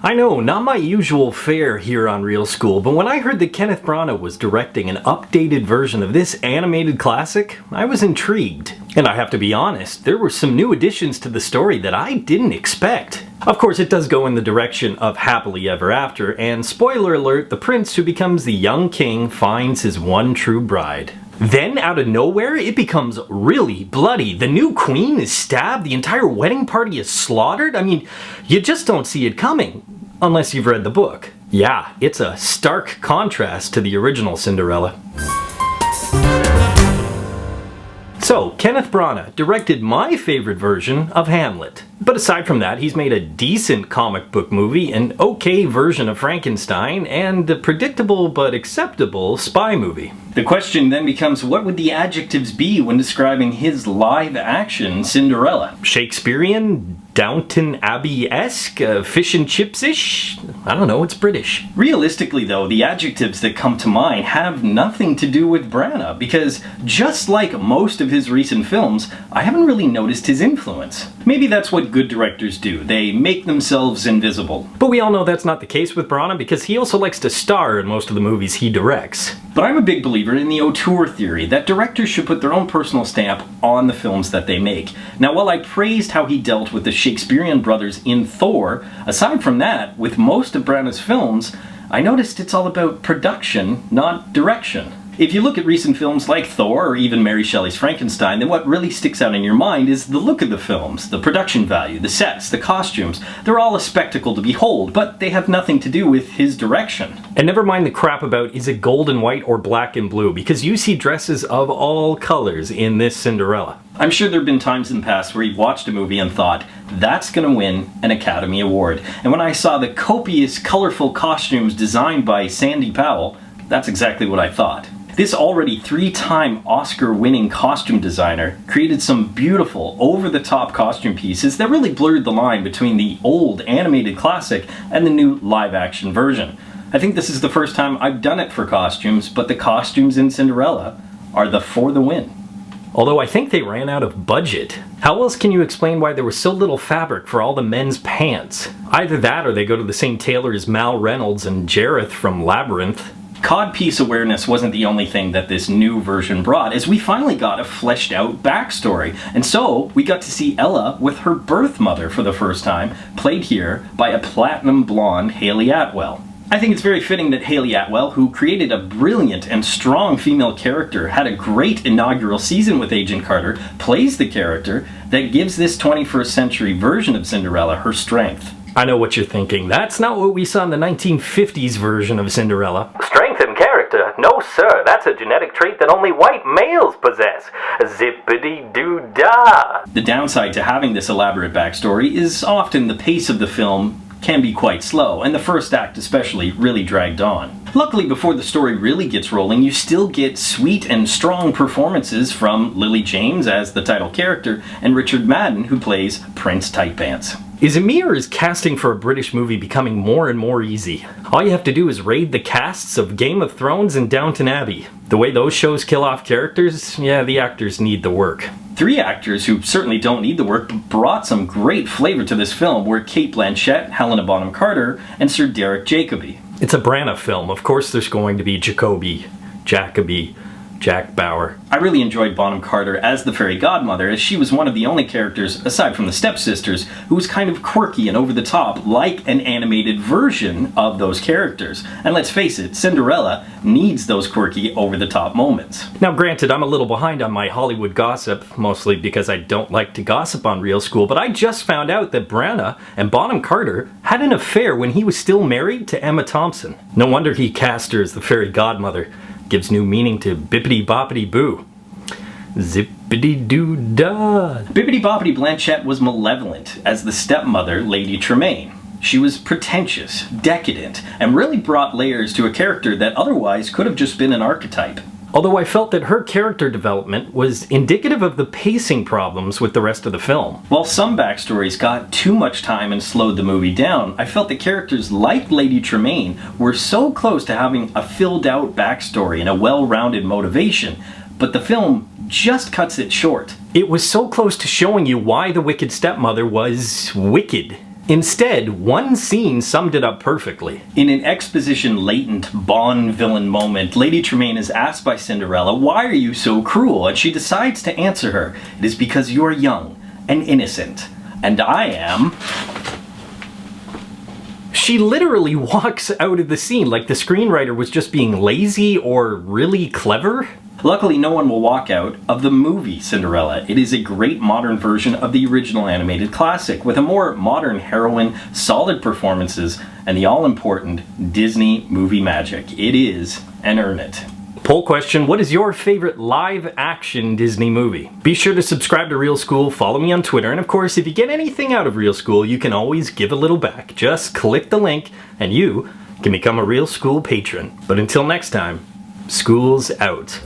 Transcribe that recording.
I know, not my usual fare here on Real School, but when I heard that Kenneth Branagh was directing an updated version of this animated classic, I was intrigued. And I have to be honest, there were some new additions to the story that I didn't expect. Of course, it does go in the direction of Happily Ever After, and spoiler alert, the prince who becomes the young king finds his one true bride. Then, out of nowhere, it becomes really bloody. The new queen is stabbed, the entire wedding party is slaughtered. I mean, you just don't see it coming, unless you've read the book. Yeah, it's a stark contrast to the original Cinderella. So, Kenneth Branagh directed my favorite version of Hamlet. But aside from that, he's made a decent comic book movie, an okay version of Frankenstein, and a predictable but acceptable spy movie. The question then becomes, what would the adjectives be when describing his live-action Cinderella? Shakespearean? Downton Abbey-esque? Fish and chips-ish? I don't know, it's British. Realistically though, the adjectives that come to mind have nothing to do with Branagh, because just like most of his recent films, I haven't really noticed his influence. Maybe that's what good directors do. They make themselves invisible. But we all know that's not the case with Branagh, because he also likes to star in most of the movies he directs. But I'm a big believer in the auteur theory, that directors should put their own personal stamp on the films that they make. Now, while I praised how he dealt with the Shakespearean brothers in Thor, aside from that, with most of Branagh's films, I noticed it's all about production, not direction. If you look at recent films like Thor or even Mary Shelley's Frankenstein, then what really sticks out in your mind is the look of the films, the production value, the sets, the costumes. They're all a spectacle to behold, but they have nothing to do with his direction. And never mind the crap about is it gold and white or black and blue, because you see dresses of all colors in this Cinderella. I'm sure there have been times in the past where you've watched a movie and thought, that's gonna win an Academy Award. And when I saw the copious, colorful costumes designed by Sandy Powell, that's exactly what I thought. This already 3-time Oscar-winning costume designer created some beautiful, over-the-top costume pieces that really blurred the line between the old animated classic and the new live-action version. I think this is the first time I've done it for costumes, but the costumes in Cinderella are for the win. Although I think they ran out of budget. How else can you explain why there was so little fabric for all the men's pants? Either that or they go to the same tailor as Mal Reynolds and Jareth from Labyrinth. Codpiece awareness wasn't the only thing that this new version brought, as we finally got a fleshed out backstory. And so, we got to see Ella with her birth mother for the first time, played here by a platinum blonde Hayley Atwell. I think it's very fitting that Hayley Atwell, who created a brilliant and strong female character, had a great inaugural season with Agent Carter, plays the character that gives this 21st century version of Cinderella her strength. I know what you're thinking. That's not what we saw in the 1950s version of Cinderella. Strength and character? No, sir. That's a genetic trait that only white males possess. Zippity-doo-dah. The downside to having this elaborate backstory is often the pace of the film can be quite slow, and the first act especially really dragged on. Luckily, before the story really gets rolling, you still get sweet and strong performances from Lily James as the title character, and Richard Madden, who plays Prince Tightpants. Is it me, or is casting for a British movie becoming more and more easy? All you have to do is raid the casts of Game of Thrones and Downton Abbey. The way those shows kill off characters, yeah, the actors need the work. 3 actors who certainly don't need the work but brought some great flavor to this film were Cate Blanchett, Helena Bonham Carter, and Sir Derek Jacobi. It's a Branagh film. Of course there's going to be Jacobi, Jack Bauer. I really enjoyed Bonham Carter as the fairy godmother, as she was one of the only characters, aside from the stepsisters, who was kind of quirky and over the top, like an animated version of those characters. And let's face it, Cinderella needs those quirky, over the top moments. Now granted, I'm a little behind on my Hollywood gossip, mostly because I don't like to gossip on Real School, but I just found out that Branagh and Bonham Carter had an affair when he was still married to Emma Thompson. No wonder he cast her as the fairy godmother. Gives new meaning to Bippity Boppity Boo. Zippity Doo Dah. Bippity Boppity Blanchett was malevolent as the stepmother, Lady Tremaine. She was pretentious, decadent, and really brought layers to a character that otherwise could have just been an archetype. Although I felt that her character development was indicative of the pacing problems with the rest of the film. While some backstories got too much time and slowed the movie down, I felt that characters like Lady Tremaine were so close to having a filled out backstory and a well-rounded motivation, but the film just cuts it short. It was so close to showing you why the wicked stepmother was wicked. Instead, one scene summed it up perfectly. In an exposition-latent Bond villain moment, Lady Tremaine is asked by Cinderella, "Why are you so cruel?" And she decides to answer her, "It is because you are young and innocent, and I am..." She literally walks out of the scene like the screenwriter was just being lazy or really clever. Luckily, no one will walk out of the movie Cinderella. It is a great modern version of the original animated classic, with a more modern heroine, solid performances, and the all-important Disney movie magic. It is an earn it. Poll question, what is your favorite live-action Disney movie? Be sure to subscribe to Real School, follow me on Twitter, and of course, if you get anything out of Real School, you can always give a little back. Just click the link, and you can become a Real School patron. But until next time, school's out.